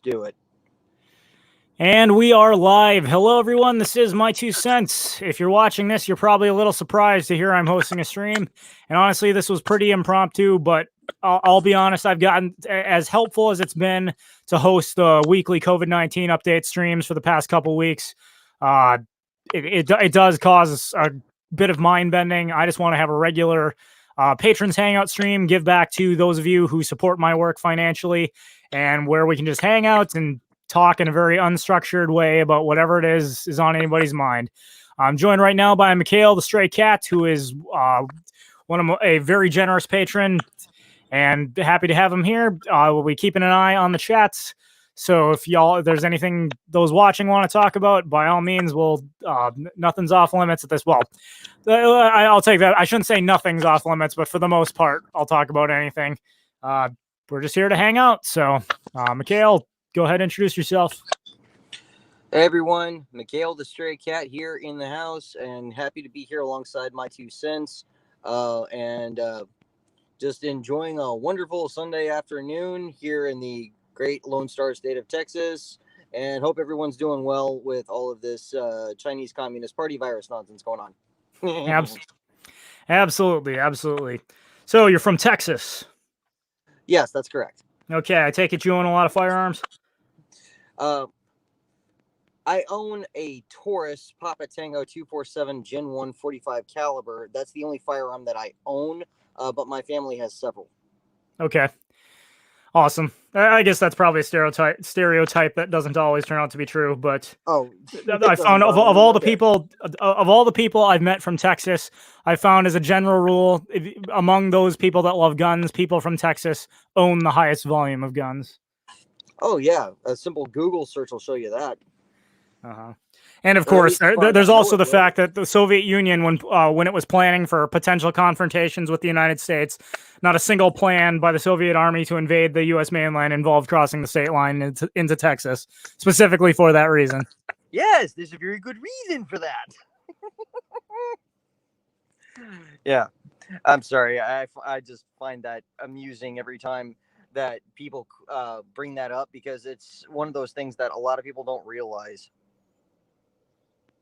do it. And we are live. Hello, everyone. This is My Two Cents. If you're watching this, you're probably a little surprised to hear I'm hosting a stream. And honestly, this was pretty impromptu, but I'll be honest, I've gotten as helpful as it's been to host the weekly COVID-19 update streams for the past couple weeks. It does cause a bit of mind bending. I just want to have a regular Patrons Hangout stream, give back to those of you who support my work financially, and where we can just hang out and talk in a very unstructured way about whatever it is on anybody's mind. I'm joined right now by Mikhail, the stray cat, who is a very generous patron, and happy to have him here. We'll be keeping an eye on the chats. So if there's anything those watching want to talk about, by all means, nothing's off limits at this. Well, I'll take that. I shouldn't say nothing's off limits, but for the most part, I'll talk about anything. We're just here to hang out. So, Mikhail, go ahead and introduce yourself. Hey everyone, Mikhail the Stray Cat here in the house, and happy to be here alongside My Two Cents, and just enjoying a wonderful Sunday afternoon here in the great Lone Star State of Texas, and hope everyone's doing well with all of this Chinese Communist Party virus nonsense going on. Absolutely. So you're from Texas? Yes, that's correct. Okay, I take it you own a lot of firearms? I own a Taurus Papa Tango 247 Gen 1 45 caliber. That's the only firearm that I own, but my family has several. Okay. Awesome. I guess that's probably a stereotype that doesn't always turn out to be true, but I found of all the people I've met from Texas, I found as a general rule, among those people that love guns, people from Texas own the highest volume of guns. Oh yeah, a simple Google search will show you that. And of course, there's also the fact that the Soviet Union, when it was planning for potential confrontations with the United States, not a single plan by the Soviet Army to invade the U.S. mainland involved crossing the state line into Texas, specifically for that reason. Yes, there's a very good reason for that. Yeah, I'm sorry. I just find that amusing every time that people bring that up, because it's one of those things that a lot of people don't realize.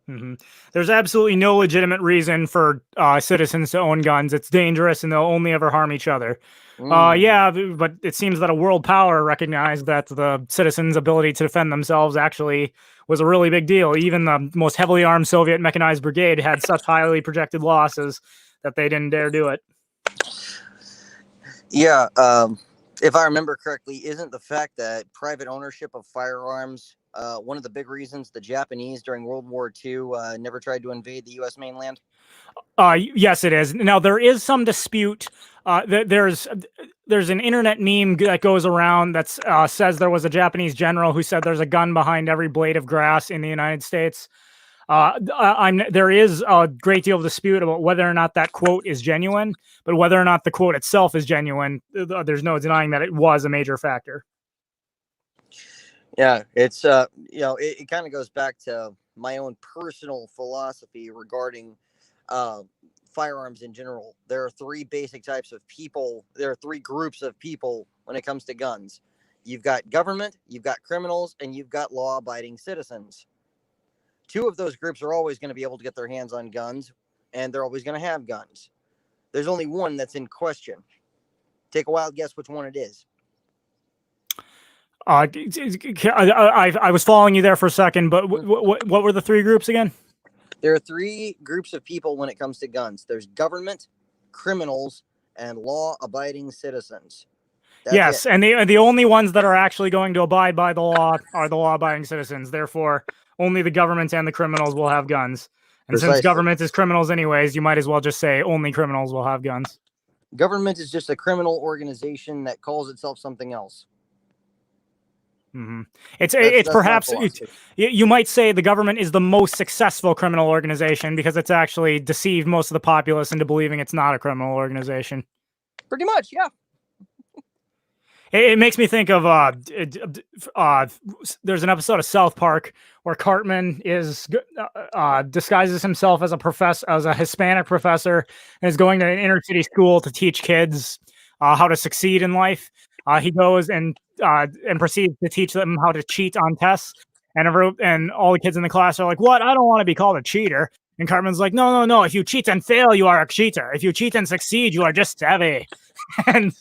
Mm-hmm. There's absolutely no legitimate reason for citizens to own guns. It's dangerous, and they'll only ever harm each other. Yeah, but it seems that a world power recognized that the citizens' ability to defend themselves actually was a really big deal. Even the most heavily armed Soviet mechanized brigade had such highly projected losses that they didn't dare do it. Yeah, if I remember correctly, isn't the fact that private ownership of firearms one of the big reasons the Japanese during World War II never tried to invade the U.S. mainland? Yes, it is. Now, there is some dispute. There's an internet meme that goes around that says there was a Japanese general who said there's a gun behind every blade of grass in the United States. There is a great deal of dispute about whether or not that quote is genuine, but whether or not the quote itself is genuine, there's no denying that it was a major factor. Yeah, it's it kind of goes back to my own personal philosophy regarding firearms in general. There are three basic types of people. There are three groups of people when it comes to guns. You've got government, you've got criminals, and you've got law-abiding citizens. Two of those groups are always going to be able to get their hands on guns, and they're always going to have guns. There's only one that's in question. Take a wild guess which one it is. I was following you there for a second, but what were the three groups again? There are three groups of people when it comes to guns. There's government, criminals, and law-abiding citizens. Yes, and the only ones that are actually going to abide by the law are the law-abiding citizens. Therefore, only the government and the criminals will have guns. And Precisely. Since government is criminals anyways, you might as well just say only criminals will have guns. Government is just a criminal organization that calls itself something else. Mm-hmm. It's perhaps you might say the government is the most successful criminal organization because it's actually deceived most of the populace into believing it's not a criminal organization. Pretty much, yeah. It makes me think of there's an episode of South Park where Cartman disguises himself as a Hispanic professor, and is going to an inner city school to teach kids how to succeed in life. He goes and proceeds to teach them how to cheat on tests. And all the kids in the class are like, "What? I don't want to be called a cheater." And Cartman's like, "No, no, no. If you cheat and fail, you are a cheater. If you cheat and succeed, you are just savvy." And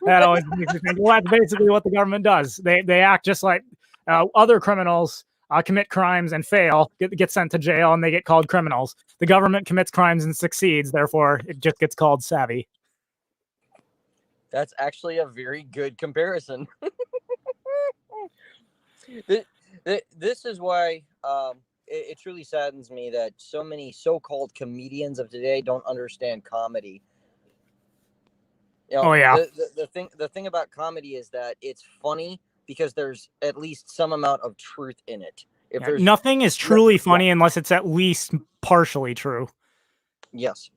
that always makes me think, well, that's basically what the government does. They act just like other criminals commit crimes and fail, get sent to jail, and they get called criminals. The government commits crimes and succeeds, therefore it just gets called savvy. That's actually a very good comparison. This is why it truly saddens me that so many so-called comedians of today don't understand comedy. You know, Oh yeah. The thing about comedy is that it's funny because there's at least some amount of truth in it. If Yeah, there's nothing is truly funny unless it's at least partially true. Yes.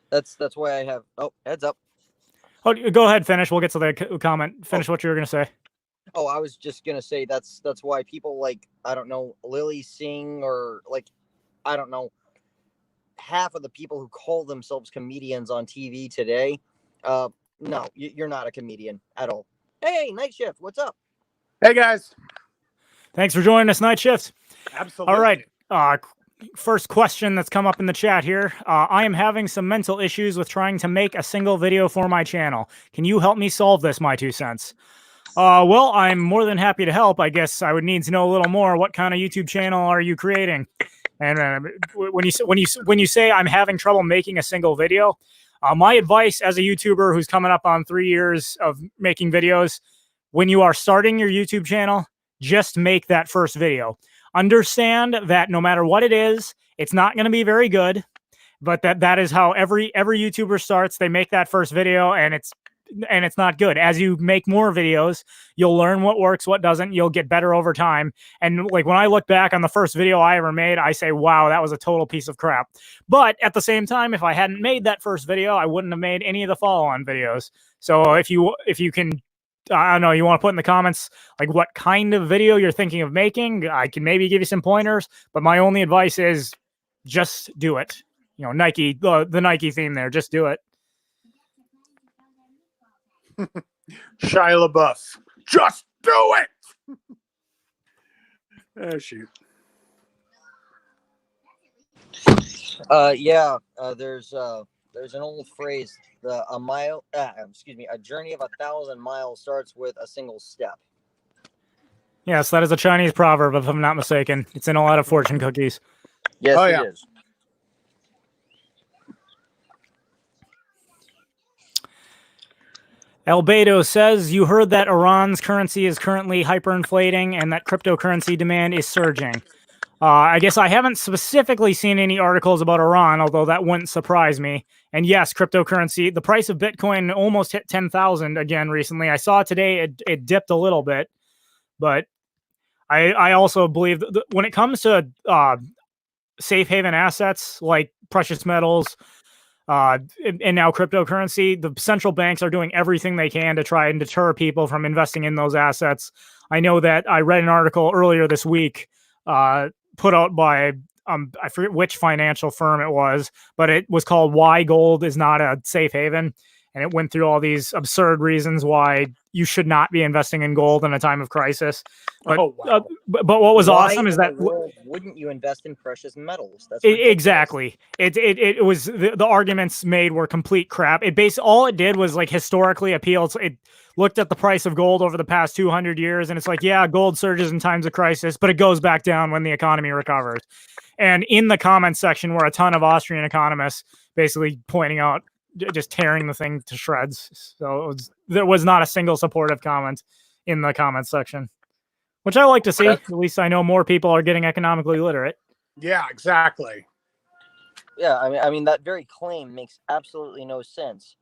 That's why I have heads up. Oh, go ahead, finish. We'll get to the comment. Finish what you were gonna say. Oh, I was just gonna say that's why people like, I don't know, Lily Singh, or like, I don't know, half of the people who call themselves comedians on TV today. No, you're not a comedian at all. Hey, Night Shift, what's up? Hey guys. Thanks for joining us, Night Shift. Absolutely. All right. First question that's come up in the chat here. I am having some mental issues with trying to make a single video for my channel. Can you help me solve this, my 2 cents? Well, I'm more than happy to help. I guess I would need to know a little more. What kind of YouTube channel are you creating? And when you say I'm having trouble making a single video, my advice as a YouTuber who's coming up on 3 years of making videos, when you are starting your YouTube channel, just make that first video. Understand that no matter what it is, it's not going to be very good, but that is how every YouTuber starts. They make that first video and it's not good. As you make more videos, you'll learn what works, what doesn't. You'll get better over time. And like when I look back on the first video I ever made, I say, wow, that was a total piece of crap. But at the same time, if I hadn't made that first video, I wouldn't have made any of the follow-on videos. So if you can, I don't know, you want to put in the comments like what kind of video you're thinking of making, I can maybe give you some pointers, but my only advice is just do it. You know, Nike, the Nike theme there, just do it. Shia LaBeouf, just do it. Oh shoot. There's an old phrase, a journey of 1,000 miles starts with a single step. Yes, that is a Chinese proverb, if I'm not mistaken. It's in a lot of fortune cookies. Yes, it is. Albedo says, you heard that Iran's currency is currently hyperinflating and that cryptocurrency demand is surging. I guess I haven't specifically seen any articles about Iran, although that wouldn't surprise me. And yes, cryptocurrency, the price of Bitcoin almost hit 10,000 again recently. I saw today it dipped a little bit, but I also believe that when it comes to safe haven assets like precious metals, and now cryptocurrency, the central banks are doing everything they can to try and deter people from investing in those assets. I know that I read an article earlier this week put out by, I forget which financial firm it was, but it was called Why Gold is Not a Safe Haven. And it went through all these absurd reasons why you should not be investing in gold in a time of crisis. But, but what was awesome is that wouldn't you invest in precious metals? That's exactly. It was the arguments made were complete crap. All it did was like historically appeal. It looked at the price of gold over the past 200 years, and it's like, yeah, gold surges in times of crisis, but it goes back down when the economy recovers. And in the comments section were a ton of Austrian economists basically pointing out, just tearing the thing to shreds. So there was not a single supportive comment in the comments section, which I like to see. At least I know more people are getting economically literate. Yeah, exactly. Yeah, I mean that very claim makes absolutely no sense.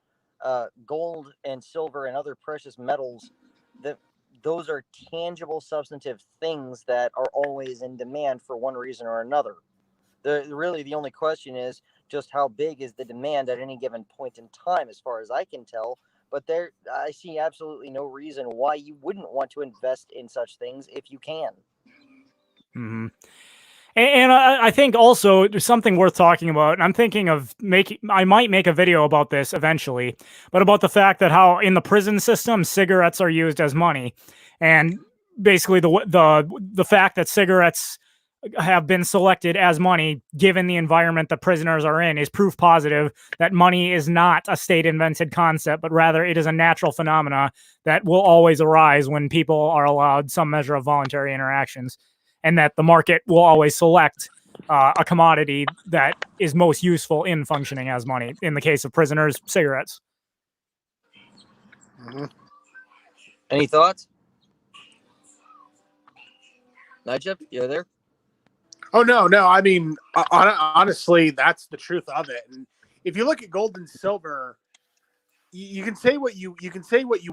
Gold and silver and other precious metals, those are tangible, substantive things that are always in demand for one reason or another. Really, the only question is just how big is the demand at any given point in time, as far as I can tell. But I see absolutely no reason why you wouldn't want to invest in such things if you can. Mm-hmm. And I think also there's something worth talking about. And I'm thinking of I might make a video about this eventually, but about the fact that how in the prison system, cigarettes are used as money. And basically the fact that cigarettes have been selected as money, given the environment the prisoners are in, is proof positive that money is not a state invented concept, but rather it is a natural phenomena that will always arise when people are allowed some measure of voluntary interactions, and that the market will always select a commodity that is most useful in functioning as money. In the case of prisoners, cigarettes. Mm-hmm. Any thoughts? Nigel, you there? Oh no. I mean, honestly, that's the truth of it. And if you look at gold and silver, you can say what you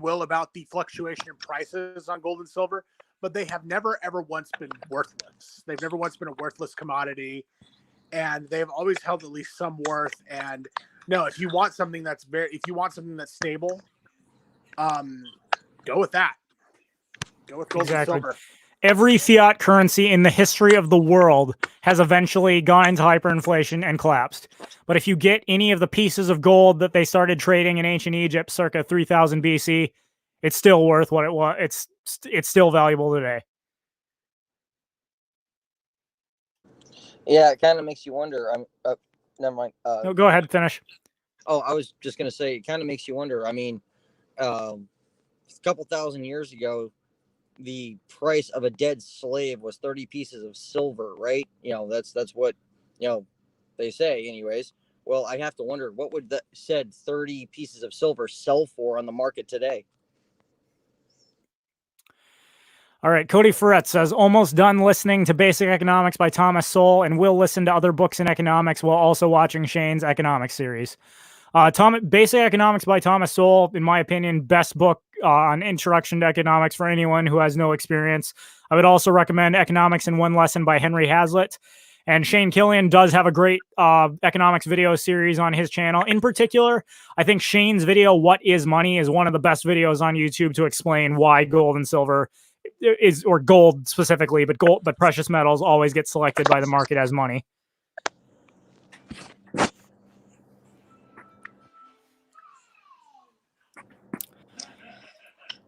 will about the fluctuation in prices on gold and silver, but they have never ever once been worthless. They've never once been a worthless commodity, and they've always held at least some worth. And no, if you want something that's stable, go with that. Go with gold and silver. Every fiat currency in the history of the world has eventually gone into hyperinflation and collapsed. But if you get any of the pieces of gold that they started trading in ancient Egypt circa 3000 BC, it's still worth what it was. It's still valuable today. Yeah, it kind of makes you wonder. Never mind. No, go ahead, finish. Oh, I was just going to say, it kind of makes you wonder. I mean, a couple thousand years ago, the price of a dead slave was 30 pieces of silver, right? That's what, they say anyways. Well, I have to wonder, what would that said 30 pieces of silver sell for on the market today? All right, Cody Ferret says, almost done listening to Basic Economics by Thomas Sowell, and will listen to other books in economics while also watching Shane's economics series. Basic Economics by Thomas Sowell, in my opinion, best book on introduction to economics for anyone who has no experience. I would also recommend Economics in One Lesson by Henry Hazlitt. And Shane Killian does have a great economics video series on his channel. In particular, I think Shane's video, What is Money, is one of the best videos on YouTube to explain why gold and silver or gold specifically, but precious metals always get selected by the market as money.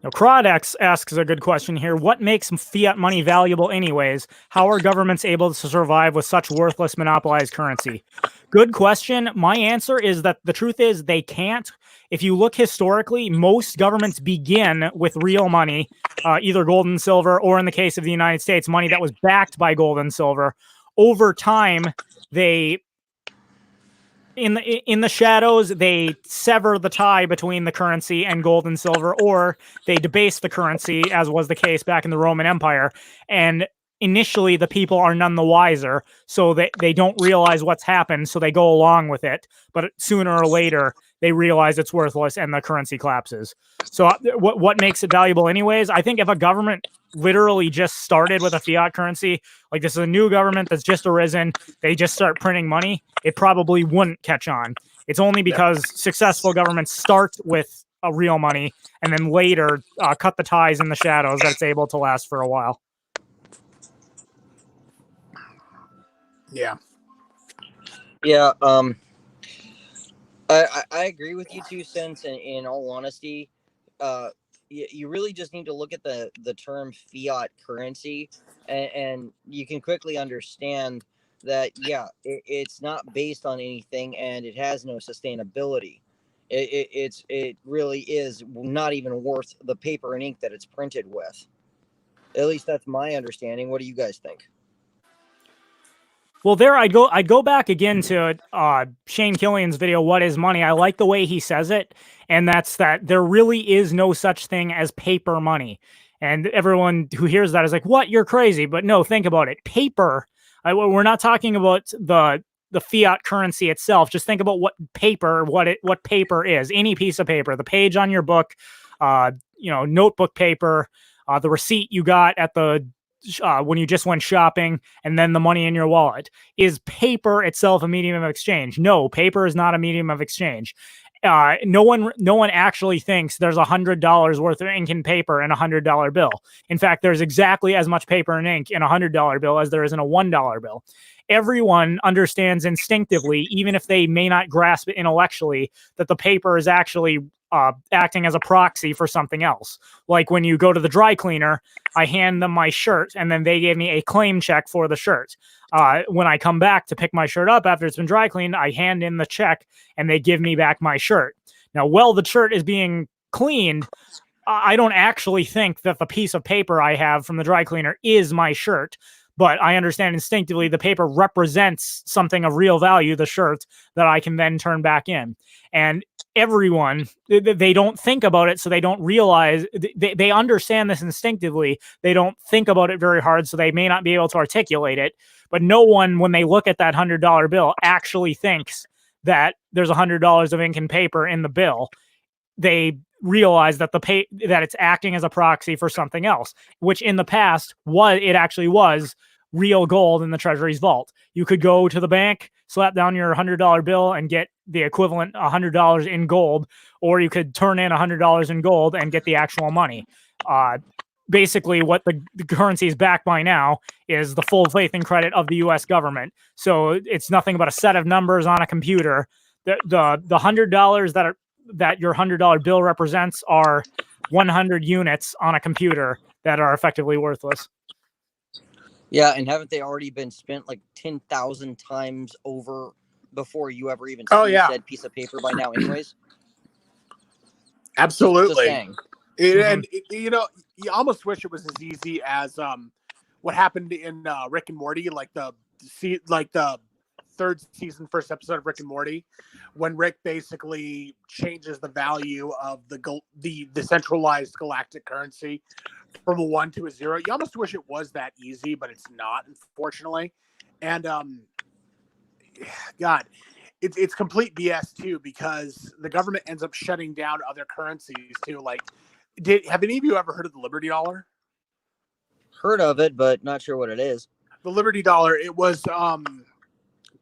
Now, Crawdex asks a good question here. What makes fiat money valuable anyways? How are governments able to survive with such worthless monopolized currency? Good question. My answer is that the truth is they can't. If you look historically, most governments begin with real money, either gold and silver, or in the case of the United States, money that was backed by gold and silver. Over time, they... In the shadows, they sever the tie between the currency and gold and silver, or they debase the currency, as was the case back in the Roman Empire. And initially, the people are none the wiser, so they don't realize what's happened, so they go along with it. But sooner or later, they realize it's worthless, and the currency collapses. So what makes it valuable anyways? I think if a government literally just started with a fiat currency, like this is a new government that's just arisen, they just start printing money, it probably wouldn't catch on. It's only because successful governments start with a real money and then later cut the ties in the shadows that it's able to last for a while. Yeah. I agree with you 2 cents. In all honesty, you really just need to look at the term fiat currency, and you can quickly understand that, it's not based on anything, and it has no sustainability. It really is not even worth the paper and ink that it's printed with. At least that's my understanding. What do you guys think? Well, I'd go back again to Shane Killian's video, What is Money? I like the way he says it, and that's that there really is no such thing as paper money. And everyone who hears that is like, what? You're crazy. But no, think about it. Paper, we're not talking about the fiat currency itself. Just think about what paper is. Any piece of paper, the page on your book, notebook paper, the receipt you got at the when you just went shopping, and then the money in your wallet. Is paper itself a medium of exchange? No, paper is not a medium of exchange. no one actually thinks there's $100 worth of ink and paper in $100 bill. In fact, there's exactly as much paper and ink in $100 bill as there is in a $1 bill. Everyone understands instinctively, even if they may not grasp it intellectually, that the paper is actually acting as a proxy for something else. Like when you go to the dry cleaner, I hand them my shirt and then they gave me a claim check for the shirt. When I come back to pick my shirt up after it's been dry cleaned, I hand in the check and they give me back my shirt. Now, while the shirt is being cleaned, I don't actually think that the piece of paper I have from the dry cleaner is my shirt. But I understand instinctively the paper represents something of real value, the shirt, that I can then turn back in. And everyone, they don't think about it, so they don't realize, they understand this instinctively. They don't think about it very hard, so they may not be able to articulate it. But no one, when they look at that $100 bill, actually thinks that there's $100 of ink and paper in the bill. They realize that that it's acting as a proxy for something else, which in the past actually was real gold in the Treasury's vault. You could go to the bank, slap down your $100 bill and get the equivalent $100 in gold, or you could turn in $100 in gold and get the actual money. Basically, what the currency is backed by now is the full faith and credit of the U.S. government. So it's nothing but a set of numbers on a computer. The $100 that your $100 bill represents are 100 units on a computer that are effectively worthless. Yeah, and haven't they already been spent like 10,000 times over before you ever even see said piece of paper by now anyways? Absolutely. Mm-hmm. You almost wish it was as easy as what happened in Rick and Morty, like the third season, first episode of Rick and Morty, when Rick basically changes the value of the decentralized galactic currency from a 1 to a 0. You almost wish it was that easy, but it's not, unfortunately. And God, it's complete BS too, because the government ends up shutting down other currencies too. Like, have any of you ever heard of the Liberty Dollar? Heard of it, but not sure what it is. The Liberty Dollar, it was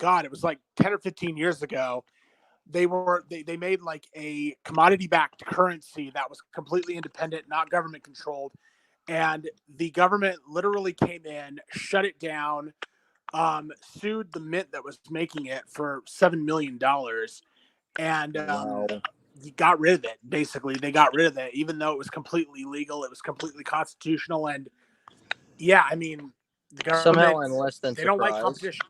it was like 10 or 15 years ago. They made like a commodity-backed currency that was completely independent, not government controlled. And the government literally came in, shut it down, sued the mint that was making it for $7 million. And got rid of it. Basically, they got rid of it, even though it was completely legal. It was completely constitutional. And yeah, I mean, the government, somehow I'm less than they surprised. don't like competition.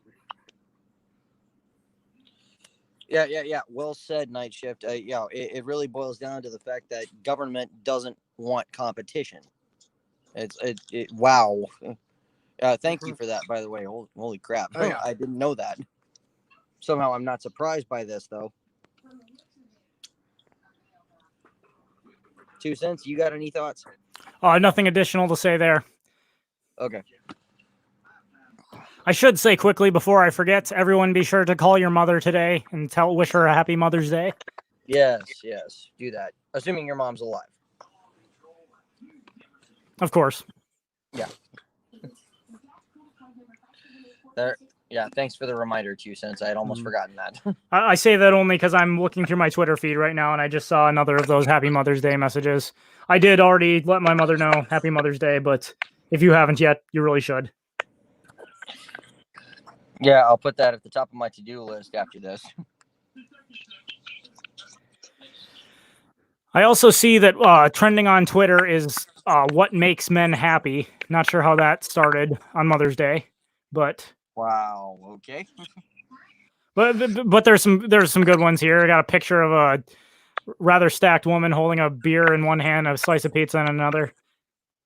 Yeah. Well said, Night Shift. It really boils down to the fact that government doesn't want competition. Wow. Thank you for that, by the way. Holy crap. Oh, yeah. I didn't know that. Somehow I'm not surprised by this, though. 2 cents, you got any thoughts? Nothing additional to say there. Okay. I should say quickly before I forget, everyone be sure to call your mother today and wish her a happy Mother's Day. Yes, do that. Assuming your mom's alive. Of course. Yeah. Thanks for the reminder, 2 cents. I had almost forgotten that. I say that only because I'm looking through my Twitter feed right now and I just saw another of those Happy Mother's Day messages. I did already let my mother know Happy Mother's Day, but if you haven't yet, you really should. Yeah, I'll put that at the top of my to-do list after this. I also see that trending on Twitter is what makes men happy. Not sure how that started on Mother's Day, but wow, okay. but there's some good ones here. I got a picture of a rather stacked woman holding a beer in one hand, a slice of pizza in another.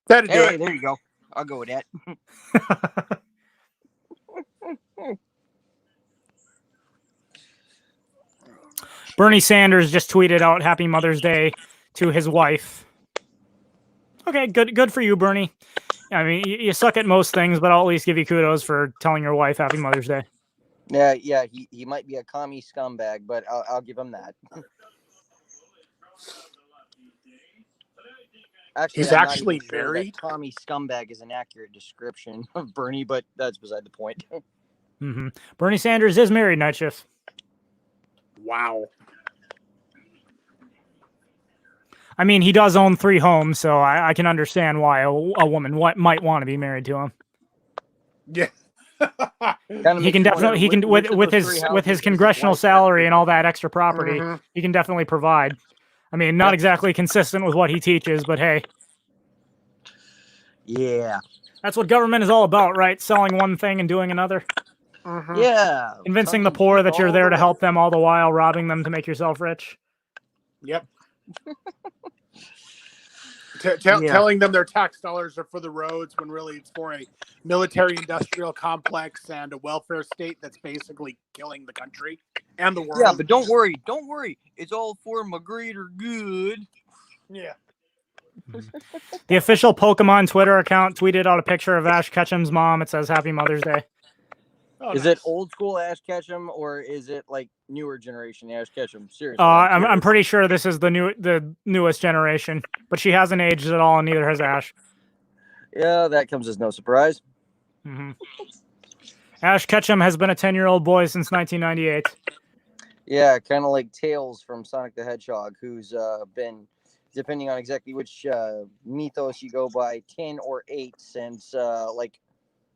That'd do it. There you go. I'll go with that. Bernie Sanders just tweeted out Happy Mother's Day to his wife. Okay, good for you, Bernie. I mean, you suck at most things, but I'll at least give you kudos for telling your wife Happy Mother's Day. Yeah, he might be a commie scumbag, but I'll give him that. Actually, he's actually married. Sure commie scumbag is an accurate description of Bernie, but that's beside the point. Mm-hmm. Bernie Sanders is married, Night Shift. Wow. I mean, he does own 3 homes, so I can understand why a woman might want to be married to him. Yeah. He can definitely with his congressional salary and all that extra property, he can definitely provide. I mean, not exactly consistent with what he teaches, but hey. Yeah. That's what government is all about, right? Selling one thing and doing another. Yeah. Convincing the poor that you're there to help them all the while robbing them to make yourself rich. Yep. Telling them their tax dollars are for the roads when really it's for a military-industrial complex and a welfare state that's basically killing the country and the world. Yeah, but don't worry. It's all for my greater good. Yeah. The official Pokemon Twitter account tweeted out a picture of Ash Ketchum's mom. It says, "Happy Mother's Day." Oh, is nice. it old school Ash Ketchum or is it like newer generation Ash Ketchum? Seriously, I'm pretty sure this is the newest generation, but she hasn't aged at all, and neither has Ash. Yeah, that comes as no surprise. Ash Ketchum has been a 10-year-old boy since 1998. Yeah, kind of like Tails from Sonic the Hedgehog, who's been, depending on exactly which mythos you go by, 10 or 8 since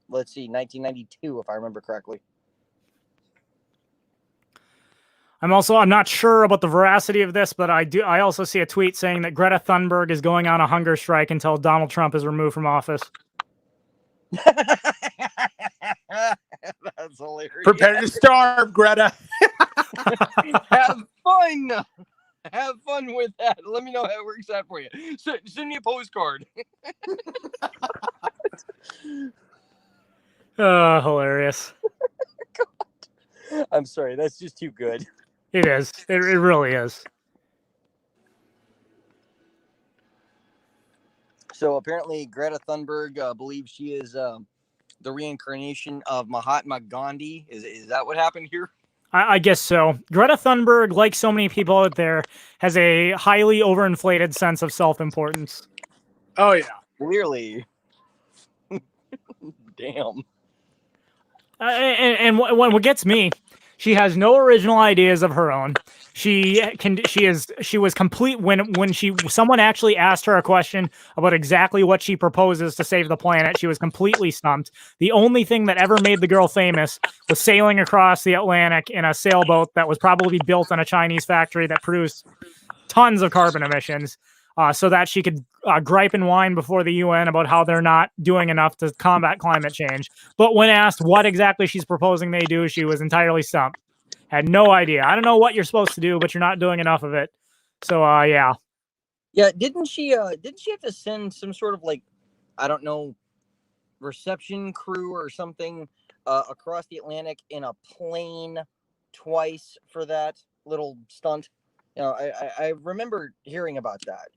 let's see, 1992, if I remember correctly. I'm not sure about the veracity of this, but I also see a tweet saying that Greta Thunberg is going on a hunger strike until Donald Trump is removed from office. That's hilarious. Prepare to starve, Greta. Have fun. Have fun with that. Let me know how it works out for you. Send me a postcard. Hilarious. God. I'm sorry. That's just too good. It is. It really is. So apparently Greta Thunberg believes she is the reincarnation of Mahatma Gandhi. Is that what happened here? I guess so. Greta Thunberg, like so many people out there, has a highly overinflated sense of self-importance. Oh, yeah. Clearly. Damn. And what gets me, she has no original ideas of her own. She was complete when someone actually asked her a question about exactly what she proposes to save the planet. She was completely stumped. The only thing that ever made the girl famous was sailing across the Atlantic in a sailboat that was probably built in a Chinese factory that produced tons of carbon emissions, so that she could gripe and whine before the UN about how they're not doing enough to combat climate change. But when asked what exactly she's proposing they do, she was entirely stumped. Had no idea. I don't know what you're supposed to do, but you're not doing enough of it. So, yeah. Yeah, didn't she have to send some sort of, like, I don't know, reception crew or something across the Atlantic in a plane twice for that little stunt? You know, I remember hearing about that.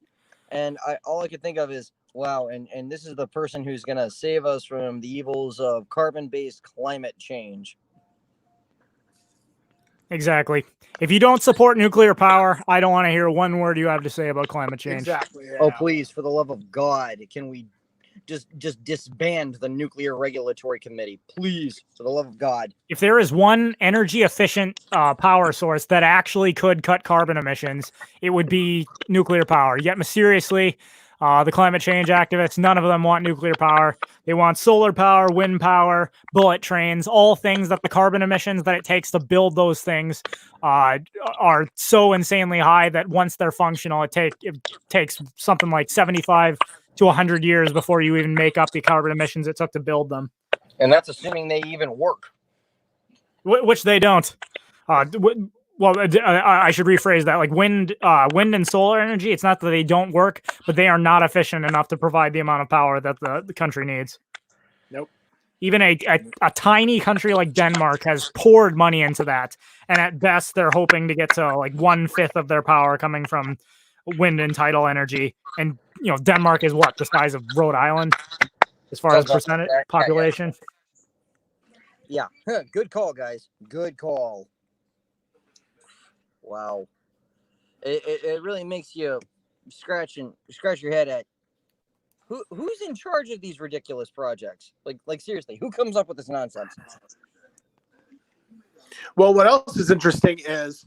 And all I could think of is, wow, and this is the person who's going to save us from the evils of carbon-based climate change. Exactly. If you don't support nuclear power, I don't want to hear one word you have to say about climate change. Exactly. Yeah. Oh, please, for the love of God, can we just disband the Nuclear Regulatory Committee? Please, for the love of God. If there is one energy-efficient power source that actually could cut carbon emissions, it would be nuclear power. Yet, mysteriously, the climate change activists, none of them want nuclear power. They want solar power, wind power, bullet trains, all things that the carbon emissions that it takes to build those things are so insanely high that once they're functional, it takes something like 75 to 100 years before you even make up the carbon emissions it took to build them. And that's assuming they even work. Which they don't. Well, I should rephrase that. Like wind and solar energy, it's not that they don't work, but they are not efficient enough to provide the amount of power that the country needs. Nope. Even a tiny country like Denmark has poured money into that, and at best they're hoping to get to like 1/5 of their power coming from wind and tidal energy. And you know, Denmark is what, the size of Rhode Island as far as percentage population. Yeah. Good call, guys. Good call. Wow. It really makes you scratch your head at who's in charge of these ridiculous projects? Like seriously, who comes up with this nonsense? Well, what else is interesting is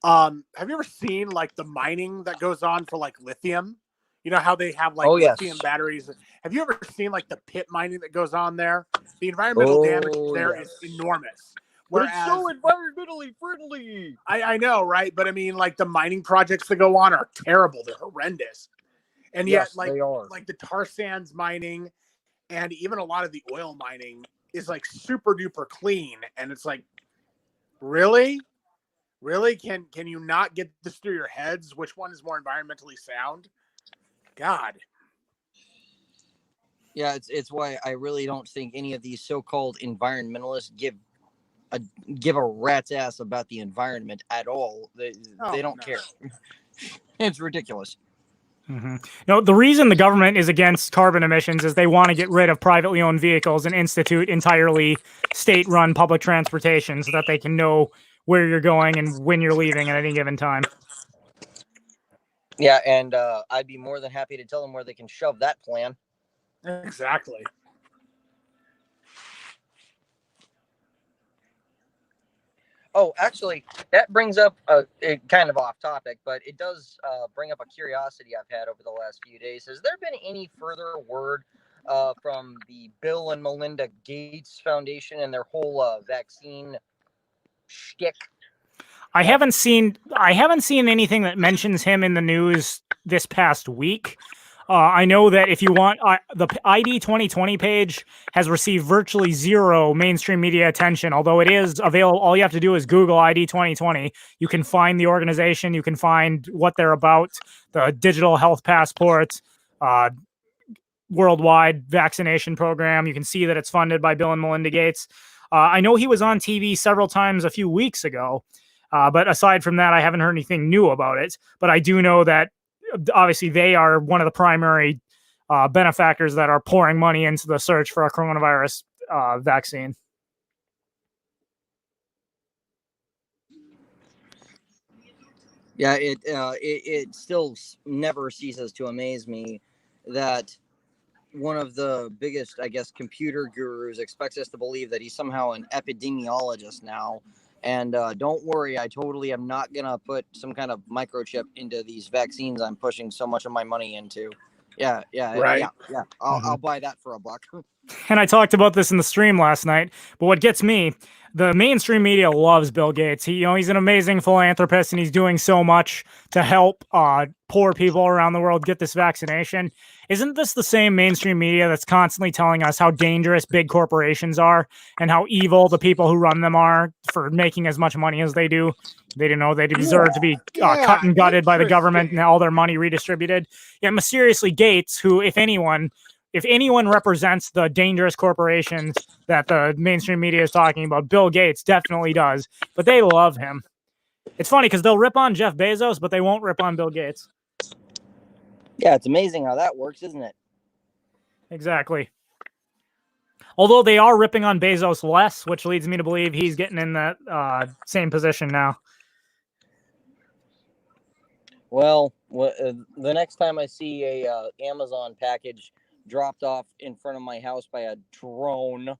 Have you ever seen like the mining that goes on for like lithium? You know how they have like lithium batteries. Have you ever seen like the pit mining that goes on there? The environmental damage there is enormous. Whereas, but it's so environmentally friendly. I know, right? But I mean, like the mining projects that go on are terrible. They're horrendous. And yet, like the tar sands mining and even a lot of the oil mining is like super duper clean. And it's like, really? Can you not get this through your heads? Which one is more environmentally sound? God. Yeah, it's why I really don't think any of these so-called environmentalists give a rat's ass about the environment at all. They don't care. It's ridiculous. Mm-hmm. No, the reason the government is against carbon emissions is they want to get rid of privately owned vehicles and institute entirely state-run public transportation so that they can know where you're going and when you're leaving at any given time. Yeah, and I'd be more than happy to tell them where they can shove that plan. Exactly. Oh, actually, that brings up a kind of off topic, but it does bring up a curiosity I've had over the last few days. Has there been any further word from the Bill and Melinda Gates Foundation and their whole vaccine shtick? I haven't seen anything that mentions him in the news this past week. I know that if you want, the ID 2020 page has received virtually zero mainstream media attention, although it is available. All you have to do is Google ID 2020. You can find the organization. You can find what they're about, the digital health passport, worldwide vaccination program. You can see that it's funded by Bill and Melinda Gates. I know he was on TV several times a few weeks ago, but aside from that, I haven't heard anything new about it. But I do know that obviously they are one of the primary benefactors that are pouring money into the search for a coronavirus vaccine. Yeah, it still never ceases to amaze me that one of the biggest, I guess, computer gurus expects us to believe that he's somehow an epidemiologist now. And don't worry, I totally am not going to put some kind of microchip into these vaccines I'm pushing so much of my money into. Yeah. I'll buy that for $1. And I talked about this in the stream last night, but what gets me, the mainstream media loves Bill Gates. He's an amazing philanthropist and he's doing so much to help poor people around the world get this vaccination. Isn't this the same mainstream media that's constantly telling us how dangerous big corporations are and how evil the people who run them are for making as much money as they do? They don't know they deserve to be cut and gutted by the government and all their money redistributed. Yet mysteriously Gates, who, if anyone represents the dangerous corporations that the mainstream media is talking about, Bill Gates definitely does, but they love him. It's funny because they'll rip on Jeff Bezos, but they won't rip on Bill Gates. Yeah, it's amazing how that works, isn't it? Exactly. Although they are ripping on Bezos less, which leads me to believe he's getting in that same position now. Well, the next time I see a Amazon package dropped off in front of my house by a drone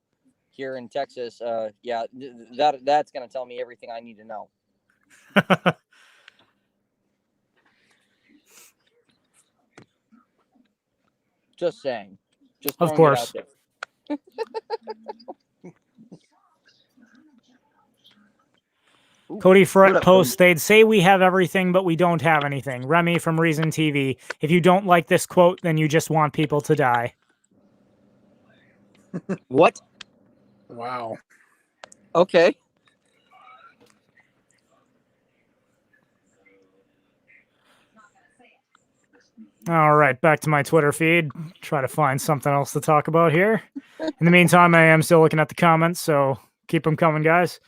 here in Texas, that's going to tell me everything I need to know. Just saying. Just of course. It out there. Cody Frett posts, they'd say we have everything, but we don't have anything. Remy from Reason TV. If you don't like this quote, then you just want people to die. What? Wow. Okay. All right, back to my Twitter feed. Try to find something else to talk about here. In the meantime, I am still looking at the comments, so keep them coming, guys.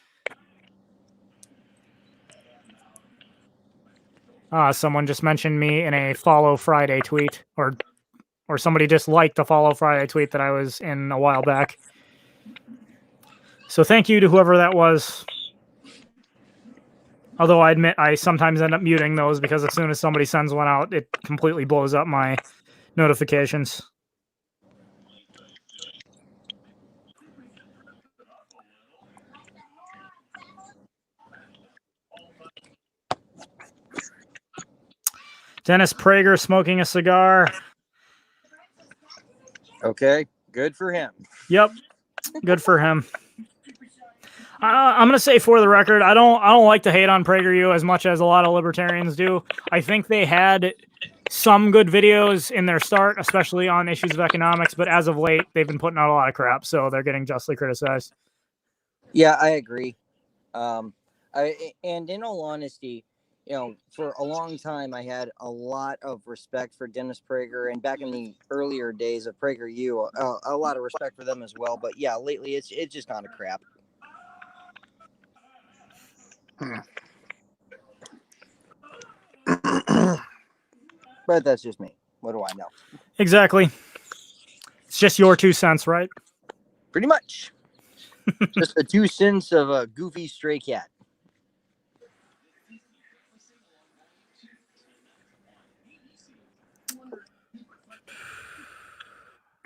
Someone just mentioned me in a Follow Friday tweet, or somebody just liked a Follow Friday tweet that I was in a while back. So thank you to whoever that was. Although I admit I sometimes end up muting those because as soon as somebody sends one out, it completely blows up my notifications. Dennis Prager smoking a cigar. Okay, good for him. Yep, good for him. I'm gonna say, for the record, I don't like to hate on PragerU as much as a lot of libertarians do. I think they had some good videos in their start, especially on issues of economics, but as of late, they've been putting out a lot of crap, so they're getting justly criticized. Yeah, I agree. And in all honesty, for a long time, I had a lot of respect for Dennis Prager, and back in the earlier days of PragerU, a lot of respect for them as well. But yeah, lately it's just kind of crap. But that's just me. What do I know? Exactly. It's just your 2 cents, right? Pretty much. Just the 2 cents of a goofy stray cat.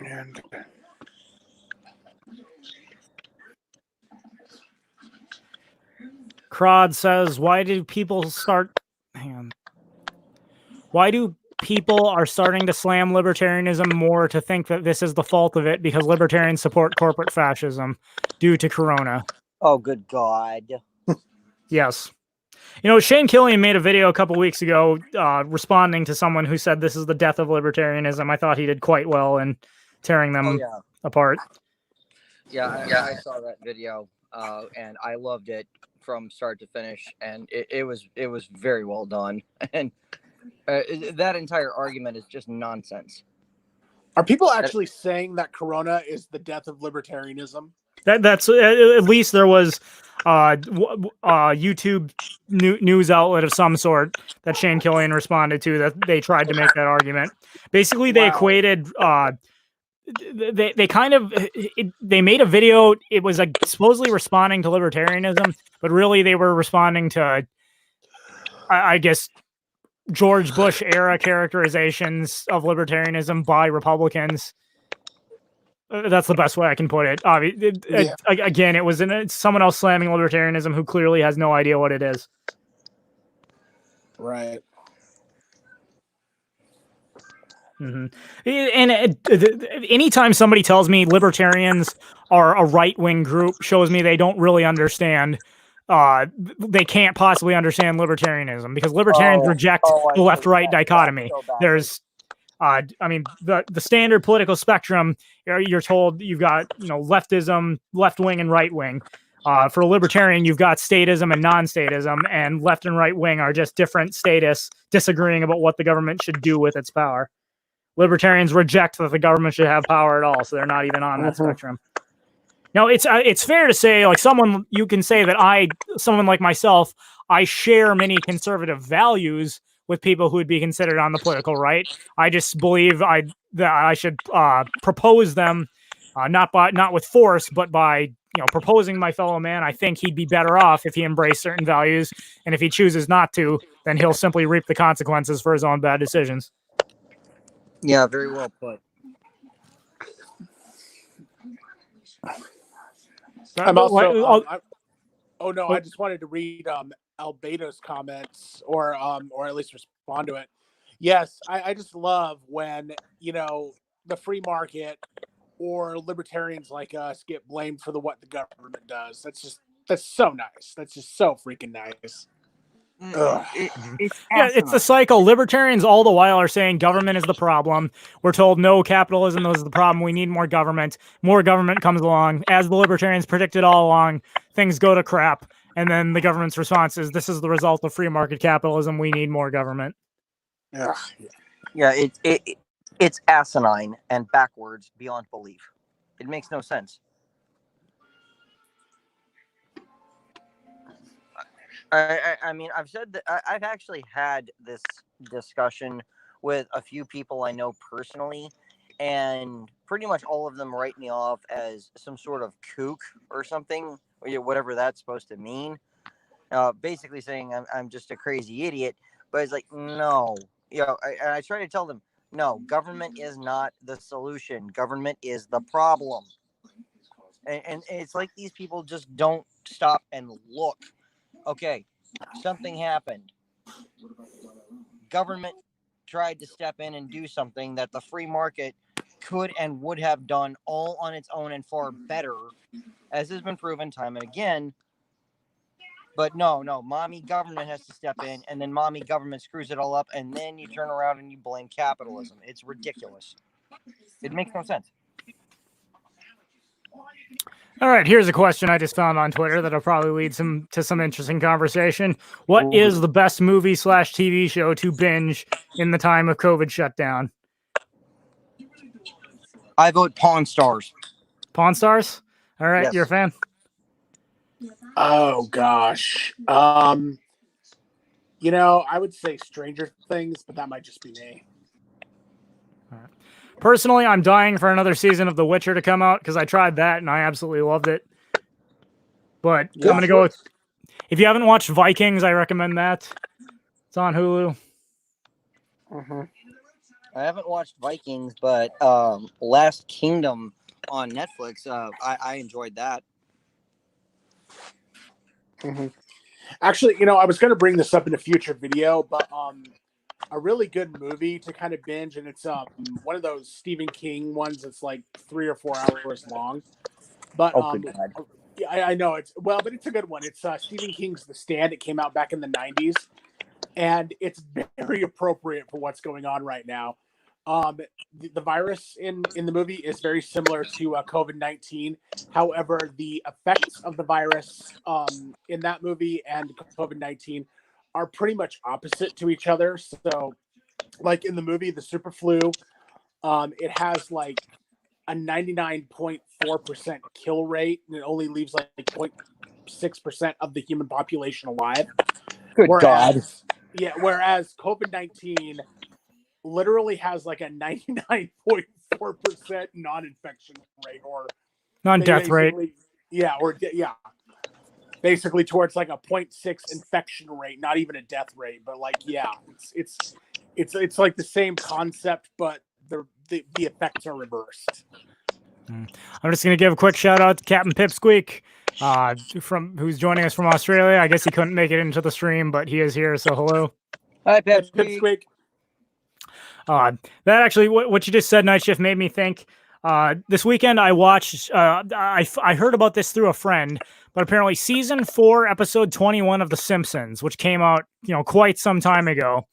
And Crod says, why do people are starting to slam libertarianism more to think that this is the fault of it because libertarians support corporate fascism due to Corona? Oh, good God. Yes. Shane Killian made a video a couple weeks ago responding to someone who said this is the death of libertarianism. I thought he did quite well in tearing them apart. Yeah, I saw that video, and I loved it from start to finish, and it was very well done. And that entire argument is just nonsense. are people actually saying that Corona is the death of libertarianism? That's at least there was YouTube news outlet of some sort that Shane Killian responded to that they tried to make that argument. Basically, they equated. They kind of they made a video. It was like supposedly responding to libertarianism, but really they were responding to, I guess, George Bush era characterizations of libertarianism by Republicans. That's the best way I can put it. Again, it was someone else slamming libertarianism who clearly has no idea what it is. Right. Mm-hmm. And anytime somebody tells me libertarians are a right-wing group, shows me they don't really understand. They can't possibly understand libertarianism because libertarians reject the left-right dichotomy. There's the standard political spectrum, you're told you've got, leftism, left wing and right wing. For a libertarian, you've got statism and non-statism, and left and right wing are just different status disagreeing about what the government should do with its power. Libertarians reject that the government should have power at all, so they're not even on that spectrum. Now, it's fair to say, like you can say that someone like myself, I share many conservative values with people who would be considered on the political right. I just believe that I should propose them, not with force, but by proposing my fellow man. I think he'd be better off if he embraced certain values, and if he chooses not to, then he'll simply reap the consequences for his own bad decisions. Yeah, very well put. I'm also. I just wanted to read Albedo's comments, or at least respond to it. Yes, I just love when the free market or libertarians like us get blamed for what the government does. That's so nice. That's just so freaking nice. It's the cycle. Libertarians all the while are saying government is the problem. We're told no, capitalism is the problem. We need more government. More government comes along. As the libertarians predicted all along, things go to crap. And then the government's response is, this is the result of free market capitalism. We need more government. Yeah, it's asinine and backwards beyond belief. It makes no sense. I mean, I've said that I've actually had this discussion with a few people I know personally, and pretty much all of them write me off as some sort of kook or something, or whatever that's supposed to mean. Basically saying I'm just a crazy idiot. But it's like, no, I try to tell them, no, government is not the solution. Government is the problem. And it's like these people just don't stop and look. Okay, something happened. Government tried to step in and do something that the free market could and would have done all on its own and far better, as has been proven time and again. But no, mommy government has to step in, and then mommy government screws it all up, and then you turn around and you blame capitalism. It's ridiculous. It makes no sense. All right, here's a question I just found on Twitter that'll probably lead to some interesting conversation. What is the best movie / TV show to binge in the time of COVID shutdown? I vote Pawn Stars. Pawn Stars? All right, Yes. You're a fan? Oh gosh. You know, I would say Stranger Things, but that might just be me. All right. Personally, I'm dying for another season of The Witcher to come out because I tried that and I absolutely loved it. But I'm going to go with, if you haven't watched Vikings, I recommend that. It's on Hulu. Mm-hmm. I haven't watched Vikings, but Last Kingdom on Netflix, I enjoyed that. Mm-hmm. Actually, you know, I was going to bring this up in a future video, but a really good movie to kind of binge, and it's one of those Stephen King ones that's like 3 or 4 hours long. But I know but it's a good one. It's Stephen King's The Stand. It came out back in the 90s, and it's very appropriate for what's going on right now. The virus in the movie is very similar to COVID-19. However, the effects of the virus in that movie and COVID-19 are pretty much opposite to each other. So, like in the movie, the super flu, it has like a 99.4% kill rate, and it only leaves like 0.6% of the human population alive. Good God. Yeah, whereas COVID-19 literally has like a 99.4% non-infection rate or non-death rate. Yeah, basically towards like a 0.6 infection rate, not even a death rate, but like it's like the same concept, but the effects are reversed. I'm just gonna give a quick shout out to Captain Pipsqueak, who's joining us from Australia. I guess he couldn't make it into the stream, but he is here, so hello. Hi, Pipsqueak. That actually, what you just said, Night Shift, made me think. This weekend I watched. I heard about this through a friend, but apparently season 4, episode 21 of The Simpsons, which came out quite some time ago,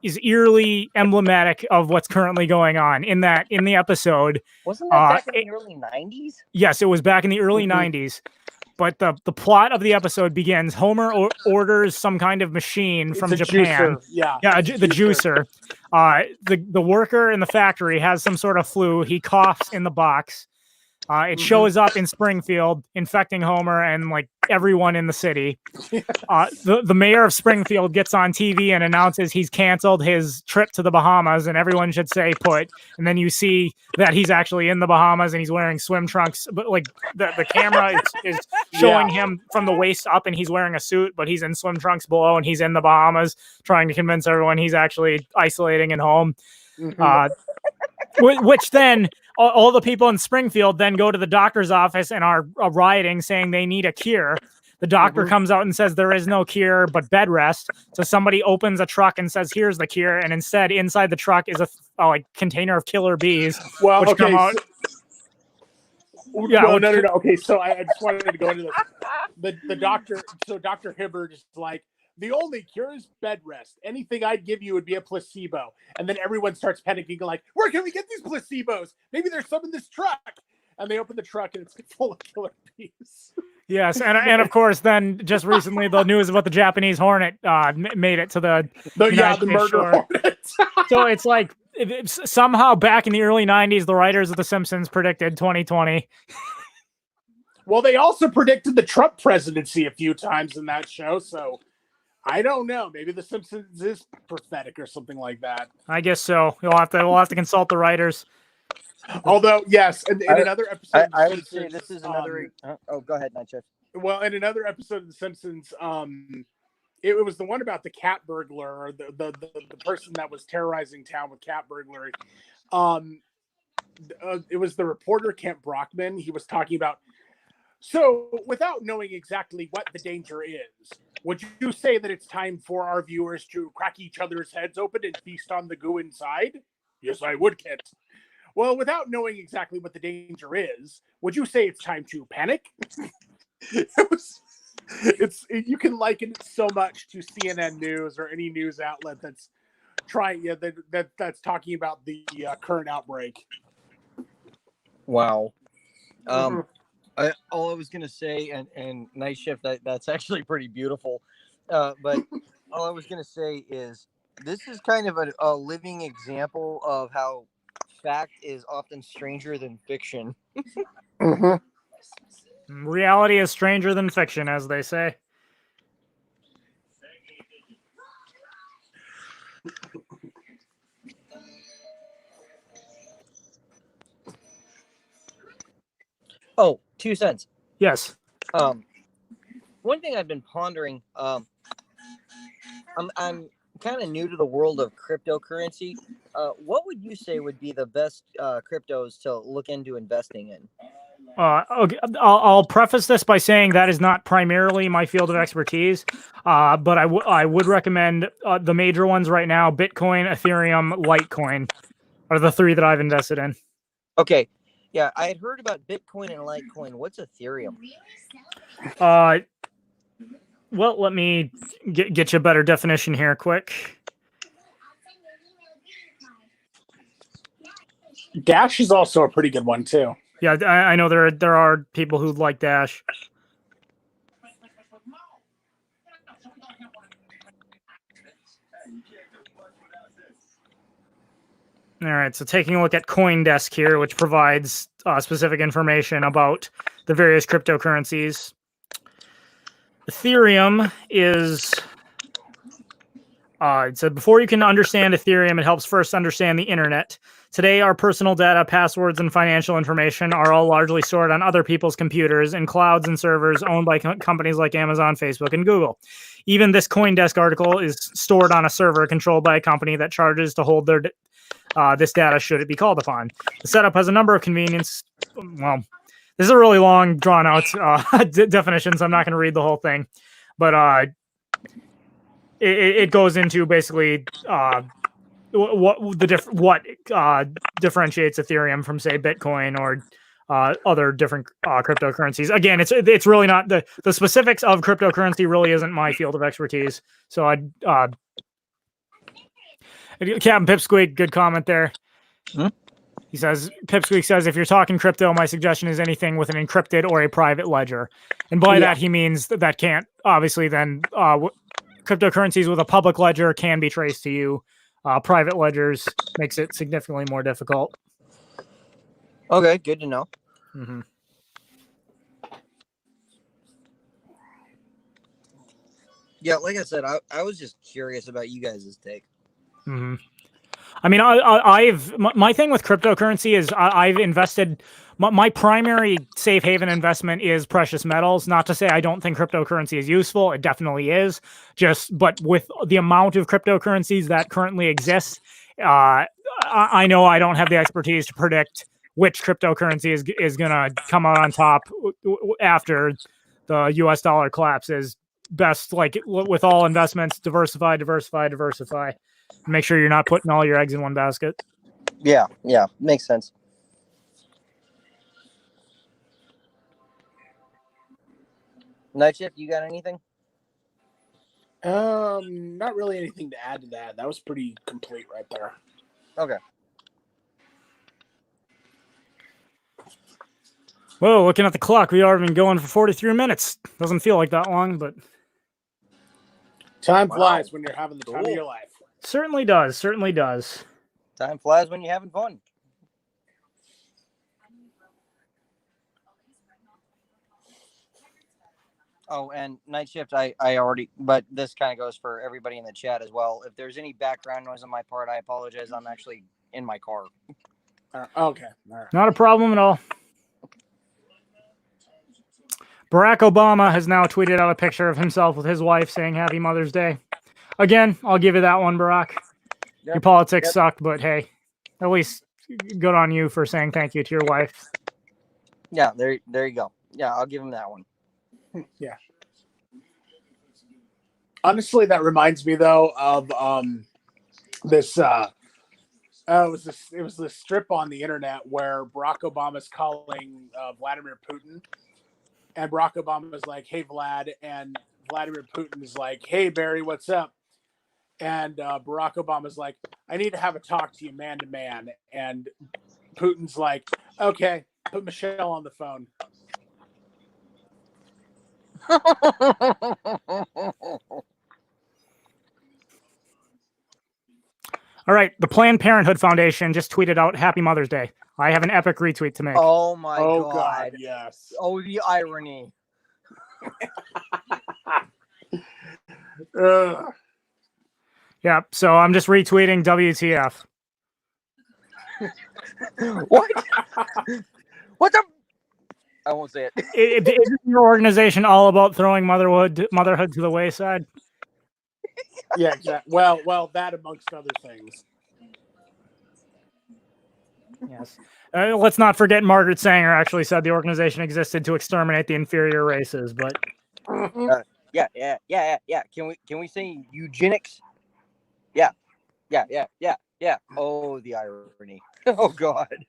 is eerily emblematic of what's currently going on. In the episode, wasn't that back in the early 90s? Yes, it was back in the early 90s. But the plot of the episode begins. Homer orders some kind of machine from Japan. Juicer. Yeah, the juicer. The worker in the factory has some sort of flu. He coughs in the box. It shows up in Springfield, infecting Homer and like everyone in the city. The mayor of Springfield gets on TV and announces he's canceled his trip to the Bahamas, and everyone should stay put. And then you see that he's actually in the Bahamas and he's wearing swim trunks. But like the camera is showing him from the waist up, and he's wearing a suit, but he's in swim trunks below, and he's in the Bahamas, trying to convince everyone he's actually isolating and home. Which then all the people in Springfield then go to the doctor's office and are rioting, saying they need a cure. The doctor comes out and says there is no cure but bed rest. So somebody opens a truck and says, here's the cure. And instead, inside the truck is a container of killer bees. Well, which come out. No. Okay, so I just wanted to go into this. The doctor, so Dr. Hibbert is like, the only cure is bed rest. Anything I'd give you would be a placebo. And then everyone starts panicking, like, where can we get these placebos? Maybe there's some in this truck. And they open the truck and it's full of killer bees. Yes, and of course, then just recently the news about the Japanese hornet made it to the murder hornet. So it's like somehow back in the early 90s, the writers of The Simpsons predicted 2020. Well, they also predicted the Trump presidency a few times in that show, so I don't know. Maybe The Simpsons is prophetic or something like that. I guess so. We'll have to consult the writers. Although, yes, in another episode, I would say this is another. Go ahead, Nightshade. Well, in another episode of The Simpsons, it was the one about the cat burglar, or the person that was terrorizing town with cat burglary. It was the reporter Kent Brockman. He was talking about. So, without knowing exactly what the danger is, would you say that it's time for our viewers to crack each other's heads open and feast on the goo inside? Yes, I would, Kit. Well, without knowing exactly what the danger is, would you say it's time to panic? You can liken it so much to CNN News or any news outlet that's that's talking about the current outbreak. Wow. All I was gonna say, and night shift, that's actually pretty beautiful. But all I was gonna say is this is kind of a living example of how fact is often stranger than fiction. Reality is stranger than fiction, as they say. Oh, 2 cents. Yes. One thing I've been pondering. I'm kind of new to the world of cryptocurrency. What would you say would be the best cryptos to look into investing in? Okay, I'll preface this by saying that is not primarily my field of expertise, but I would recommend the major ones right now: Bitcoin, Ethereum, Litecoin are the three that I've invested in. Okay, yeah, I had heard about Bitcoin and Litecoin. What's Ethereum? Well, let me get you a better definition here, quick. Dash is also a pretty good one too. Yeah, I know there are people who like Dash. All right, so taking a look at CoinDesk here, which provides specific information about the various cryptocurrencies. Ethereum is... it said, before you can understand Ethereum, it helps first understand the internet. Today, our personal data, passwords, and financial information are all largely stored on other people's computers in clouds and servers owned by companies like Amazon, Facebook, and Google. Even this CoinDesk article is stored on a server controlled by a company that charges to hold their this data should it be called upon. The setup has a number of convenience. Well, this is a really long, drawn-out definition, so I'm not going to read the whole thing. But it goes into basically what differentiates Ethereum from, say, Bitcoin or other different cryptocurrencies. Again, it's really not the specifics of cryptocurrency. Really isn't my field of expertise. So Captain Pipsqueak, good comment there. He says, Pipsqueak says, if you're talking crypto, my suggestion is anything with an encrypted or a private ledger. And by that, he means that can't, obviously, then cryptocurrencies with a public ledger can be traced to you. Private ledgers makes it significantly more difficult. Okay, good to know. Mm-hmm. Yeah, like I said, I was just curious about you guys' take. Mm-hmm. I mean, my thing with cryptocurrency is I've invested. My primary safe haven investment is precious metals. Not to say I don't think cryptocurrency is useful. It definitely is. But with the amount of cryptocurrencies that currently exist, I know I don't have the expertise to predict which cryptocurrency is going to come out on top after the U.S. dollar collapses. Best, like with all investments, diversify. Make sure you're not putting all your eggs in one basket. Yeah, makes sense. Night shift, you got anything? Not really anything to add to that. That was pretty complete right there. Okay. Whoa, looking at the clock, we already been going for 43 minutes. Doesn't feel like that long, but time flies when you're having the time of your life. Certainly does. Time flies when you're having fun. Oh, and night shift, I already, but this kind of goes for everybody in the chat as well. If there's any background noise on my part, I apologize. I'm actually in my car. Okay. All right. Not a problem at all. Barack Obama has now tweeted out a picture of himself with his wife saying Happy Mother's Day. Again, I'll give you that one, Barack. Yep. Your politics suck, but hey, at least good on you for saying thank you to your wife. Yeah, there you go. Yeah, I'll give him that one. Yeah. Honestly, that reminds me though of this. It was this strip on the internet where Barack Obama's calling Vladimir Putin, and Barack Obama's like, "Hey Vlad," and Vladimir Putin is like, "Hey Barry, what's up?" And Barack Obama's like, "I need to have a talk to you man to man," and Putin's like, "Okay, put Michelle on the phone." All right, the Planned Parenthood Foundation just tweeted out Happy Mother's Day. I have an epic retweet to make. Oh my God. God. Yes. Oh, the irony. Yeah, so I'm just retweeting WTF. What? What the? I won't say it. Isn't your organization all about throwing motherhood to the wayside? Yeah, exactly. Well, that amongst other things. Yes. Let's not forget Margaret Sanger actually said the organization existed to exterminate the inferior races, but Yeah. Can we say eugenics? Yeah. Oh, the irony. Oh God.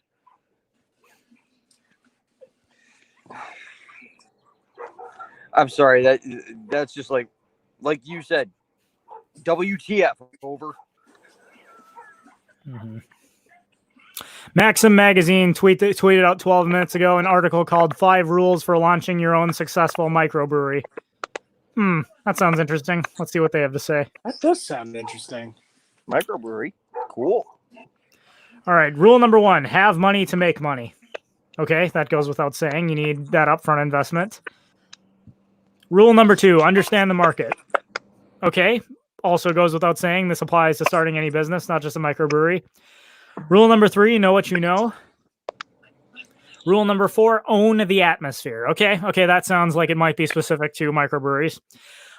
I'm sorry. That's just like you said. WTF? Over. Mm-hmm. Maxim Magazine tweeted out 12 minutes ago an article called 5 Rules for Launching Your Own Successful Microbrewery. That sounds interesting. Let's see what they have to say. That does sound interesting. Microbrewery. Cool. All right. Rule number 1, have money to make money. Okay, that goes without saying. You need that upfront investment. Rule number 2, understand the market. Okay, also goes without saying. This applies to starting any business, not just a microbrewery. Rule number 3, know what you know. Rule number 4, own the atmosphere. Okay, that sounds like it might be specific to microbreweries.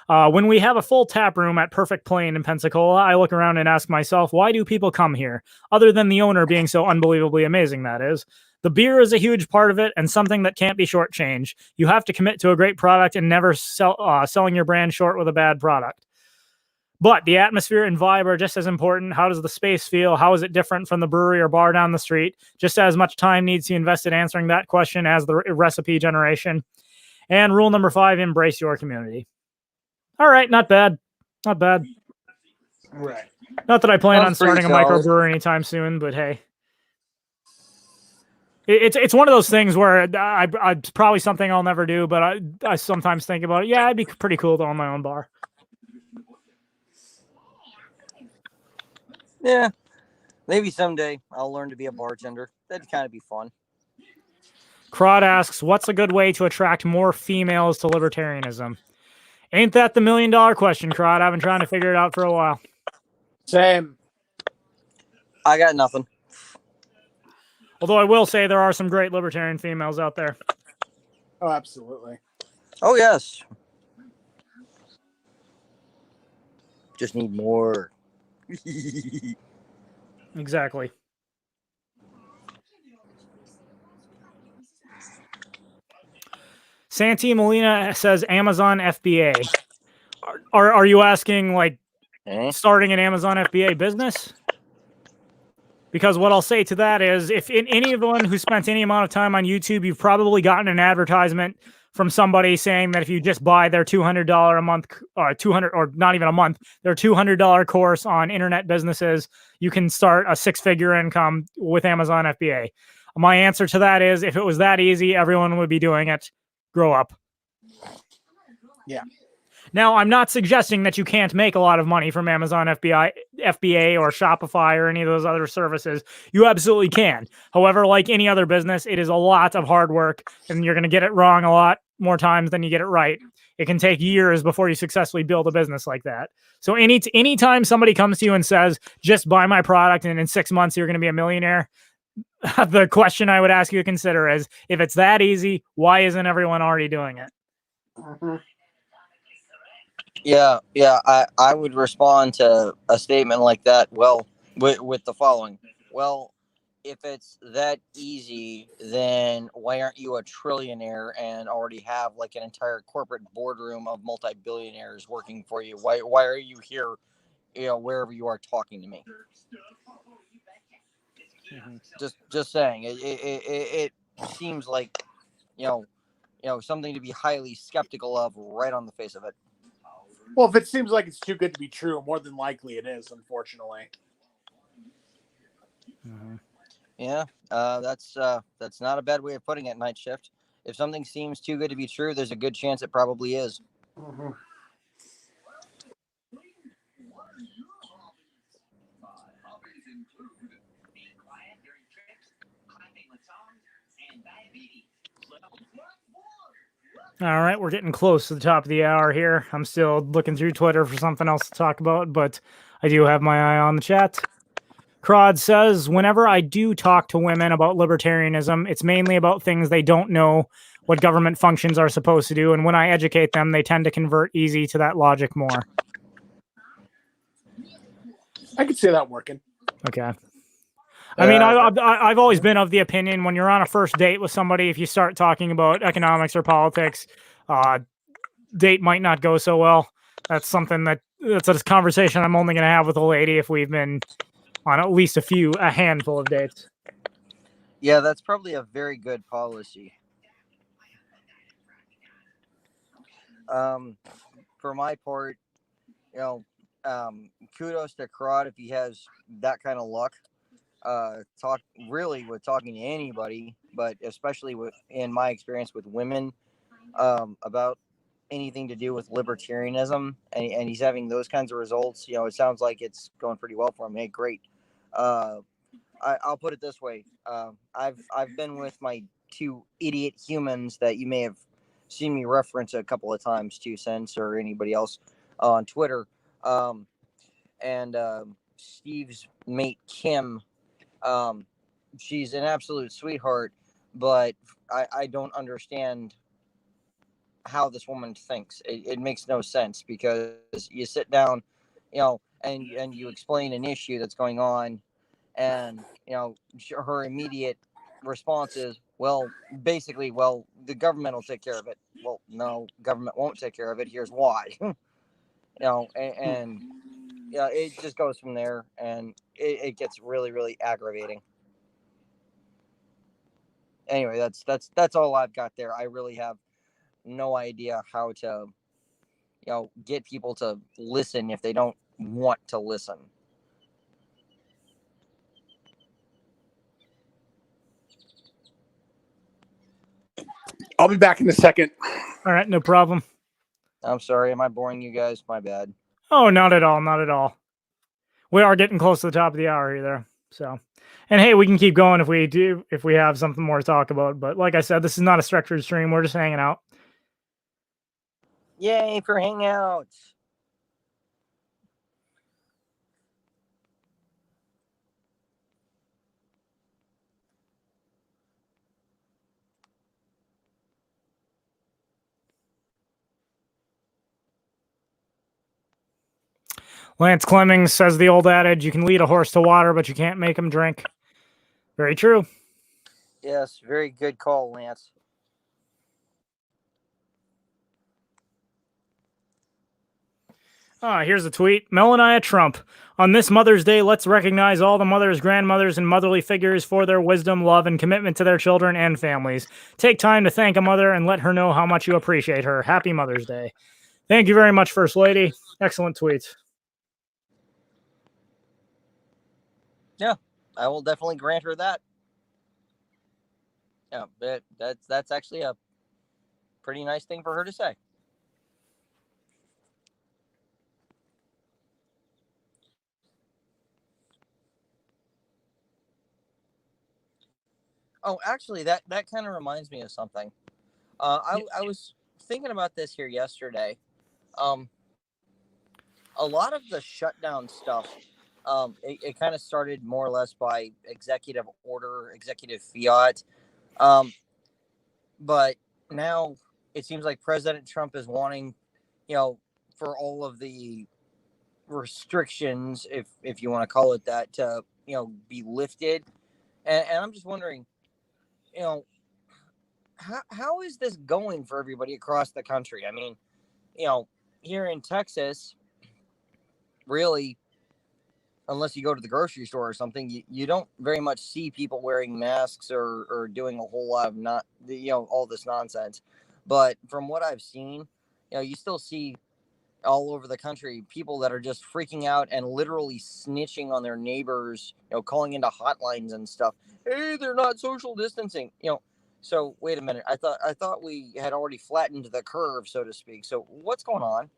When we have a full tap room at Perfect Plain in Pensacola, I look around and ask myself, why do people come here? Other than the owner being so unbelievably amazing, that is. The beer is a huge part of it and something that can't be shortchanged. You have to commit to a great product and never selling your brand short with a bad product. But the atmosphere and vibe are just as important. How does the space feel? How is it different from the brewery or bar down the street? Just as much time needs to be invested answering that question as the recipe generation. And rule number 5, embrace your community. All right, not bad. Not bad. Right. Not that I plan on starting a solid. microbrewery anytime soon, but hey. It's one of those things where it's probably something I'll never do, but I sometimes think about it. Yeah, it'd be pretty cool to own my own bar. Yeah. Maybe someday I'll learn to be a bartender. That'd kind of be fun. Crod asks, what's a good way to attract more females to libertarianism? Ain't that the $1 million question, Crod? I've been trying to figure it out for a while. Same. I got nothing. Although I will say there are some great libertarian females out there. Oh, absolutely. Oh, yes. Just need more. Exactly. Santi Molina says Amazon FBA. Are you asking like starting an Amazon FBA business? Because what I'll say to that is, if anyone who spent any amount of time on YouTube, you've probably gotten an advertisement from somebody saying that if you just buy their $200 a month, or $200 or not even a month, their $200 course on internet businesses, you can start a 6-figure income with Amazon FBA. My answer to that is, if it was that easy, everyone would be doing it. Grow up. Yeah. Now, I'm not suggesting that you can't make a lot of money from Amazon FBA or Shopify or any of those other services. You absolutely can. However, like any other business, it is a lot of hard work, and you're going to get it wrong a lot more times than you get it right. It can take years before you successfully build a business like that. So anytime somebody comes to you and says, just buy my product and in 6 months you're going to be a millionaire, the question I would ask you to consider is, if it's that easy, why isn't everyone already doing it? Mm-hmm. Yeah. I would respond to a statement like that, well, with the following. Well, if it's that easy, then why aren't you a trillionaire and already have like an entire corporate boardroom of multi-billionaires working for you? Why are you here, wherever you are talking to me? Mm-hmm. Just saying, it seems like, you know, something to be highly skeptical of right on the face of it. Well, if it seems like it's too good to be true, more than likely it is, unfortunately. Mm-hmm. Yeah, that's not a bad way of putting it. Night shift. If something seems too good to be true, there's a good chance it probably is. Mm-hmm. All right, we're getting close to the top of the hour here. I'm still looking through Twitter for something else to talk about, but I do have my eye on the chat. Crod says, whenever I do talk to women about libertarianism, it's mainly about things they don't know what government functions are supposed to do. And when I educate them, they tend to convert easy to that logic more. I could see that working. Okay. I mean, Uh, I've always been of the opinion when you're on a first date with somebody, if you start talking about economics or politics, date might not go so well. That's a conversation I'm only going to have with a lady if we've been on at least a handful of dates. yeah, that's probably a very good policy. Um, for my part, you know, kudos to Crod if he has that kind of luck. Talk really with talking to anybody, but especially with, in my experience with women, about anything to do with libertarianism, and he's having those kinds of results. It sounds like it's going pretty well for him. Hey, great. Uh, I'll put it this way. I've been with my two idiot humans that you may have seen me reference a couple of times, 2 Cents or anybody else on Twitter. Um, and Steve's mate Kim, um, she's an absolute sweetheart, but I don't understand how this woman thinks. It makes no sense because you sit down, and you explain an issue that's going on, and her immediate response is, well, basically, well, the government will take care of it. Well, no, government won't take care of it. Here's why. And yeah, it just goes from there, and it gets really, really aggravating. Anyway, that's all I've got there. I really have no idea how to get people to listen if they don't want to listen. I'll be back in a second. All right, no problem. I'm sorry, am I boring you guys? My bad. Oh, not at all, not at all. We are getting close to the top of the hour either. So, and hey, we can keep going if we have something more to talk about. But like I said, this is not a structured stream. We're just hanging out. Yay for Hangouts. Lance Clemmings says the old adage, you can lead a horse to water, but you can't make him drink. Very true. Yes, very good call, Lance. Here's a tweet. Melania Trump. On this Mother's Day, let's recognize all the mothers, grandmothers, and motherly figures for their wisdom, love, and commitment to their children and families. Take time to thank a mother and let her know how much you appreciate her. Happy Mother's Day. Thank you very much, First Lady. Excellent tweets. Yeah, I will definitely grant her that. Yeah, but that's actually a pretty nice thing for her to say. Oh, actually, that kind of reminds me of something. I was thinking about this here yesterday. Um, a lot of the shutdown stuff, it kind of started more or less by executive order, executive fiat. Um, but now it seems like President Trump is wanting, for all of the restrictions, if you want to call it that, to be lifted. And I'm just wondering, you know, how is this going for everybody across the country? I mean, you know, here in Texas, really, unless you go to the grocery store or something, you don't very much see people wearing masks or doing a whole lot of not, all this nonsense. But from what I've seen, you still see all over the country people that are just freaking out and literally snitching on their neighbors, calling into hotlines and stuff. Hey, they're not social distancing, So wait a minute. I thought we had already flattened the curve, so to speak. So what's going on?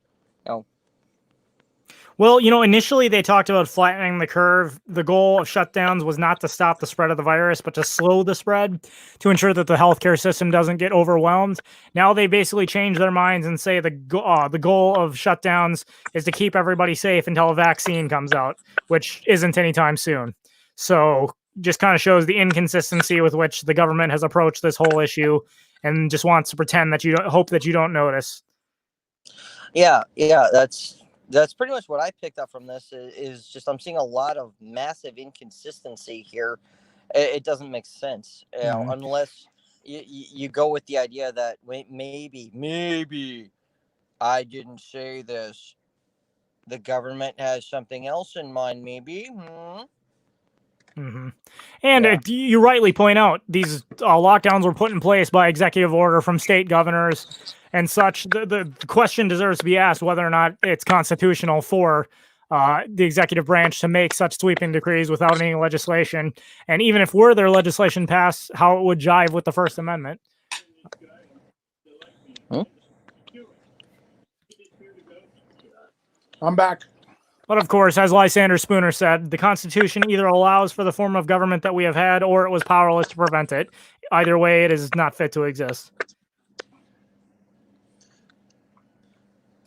You know, Well, initially they talked about flattening the curve. The goal of shutdowns was not to stop the spread of the virus, but to slow the spread to ensure that the healthcare system doesn't get overwhelmed. Now they basically changed their minds and say the goal of shutdowns is to keep everybody safe until a vaccine comes out, which isn't anytime soon. So just kind of shows the inconsistency with which the government has approached this whole issue and just wants to pretend that you hope that you don't notice. yeah, that's pretty much what I picked up from this. Is just I'm seeing a lot of massive inconsistency here. It doesn't make sense, unless you go with the idea that maybe I didn't say this. The government has something else in mind, maybe. Mm-hmm. And you rightly point out these lockdowns were put in place by executive order from state governors and such. The question deserves to be asked whether or not it's constitutional for the executive branch to make such sweeping decrees without any legislation. And even if were there legislation passed, how it would jive with the First Amendment. I'm back. But of course, as Lysander Spooner said, the Constitution either allows for the form of government that we have had, or it was powerless to prevent it. Either way, it is not fit to exist.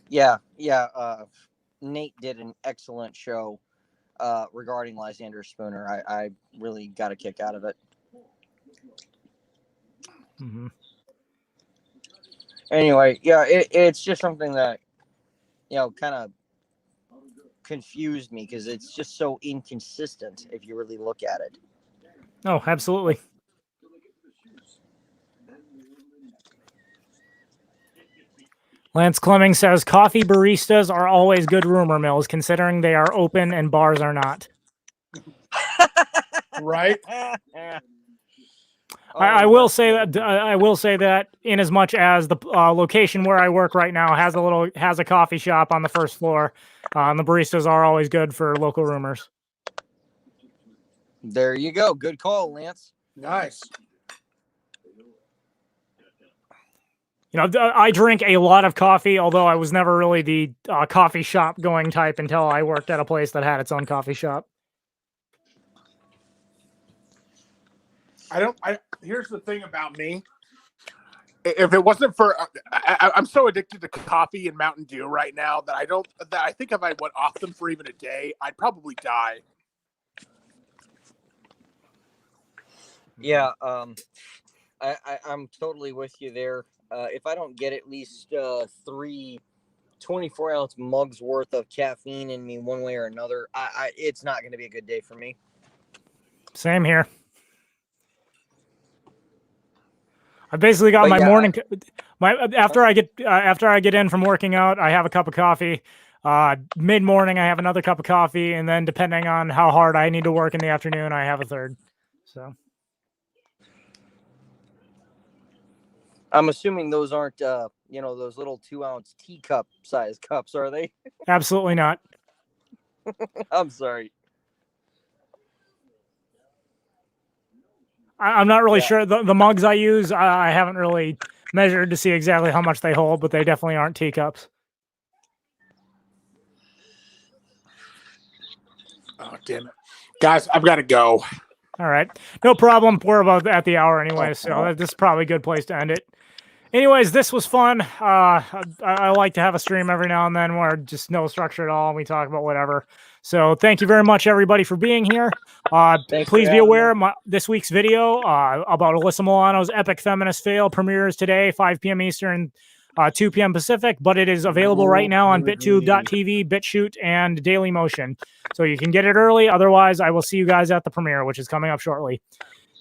Yeah. Nate did an excellent show regarding Lysander Spooner. I really got a kick out of it. Mm-hmm. Anyway, it's just something that kind of confused me because it's just so inconsistent if you really look at it. Oh, absolutely. Lance Clemming says coffee baristas are always good rumor mills, considering they are open and bars are not. Right. I will say that in as much as the location where I work right now has a coffee shop on the first floor, and the baristas are always good for local rumors. There you go. Good call, Lance. Nice. I drink a lot of coffee, although I was never really the coffee shop going type until I worked at a place that had its own coffee shop. Here's the thing about me. If it wasn't for, I'm so addicted to coffee and Mountain Dew right now that I think if I went off them for even a day, I'd probably die. Yeah, I'm totally with you there. If I don't get at least 3 24-ounce mugs worth of caffeine in me one way or another, it's not going to be a good day for me. Same here. I basically got my morning. After I get in from working out, I have a cup of coffee. Mid morning, I have another cup of coffee, and then depending on how hard I need to work in the afternoon, I have a third. So, I'm assuming those aren't those little 2-ounce teacup size cups, are they? Absolutely not. I'm sorry. I'm not really sure. The mugs I use, I haven't really measured to see exactly how much they hold, but they definitely aren't teacups. Oh, damn it. Guys, I've got to go. All right. No problem. We're about at the hour anyway, so this is probably a good place to end it. Anyways, this was fun. I like to have a stream every now and then where just no structure at all and we talk about whatever. So thank you very much, everybody, for being here. Please be aware this week's video about Alyssa Milano's epic feminist fail premieres today, 5 p.m. Eastern, 2 p.m. Pacific, but it is available right now on bittube.tv, BitChute, and Dailymotion. So you can get it early. Otherwise, I will see you guys at the premiere, which is coming up shortly.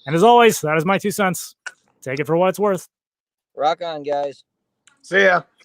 And as always, that is my 2 cents. Take it for what it's worth. Rock on, guys. See ya.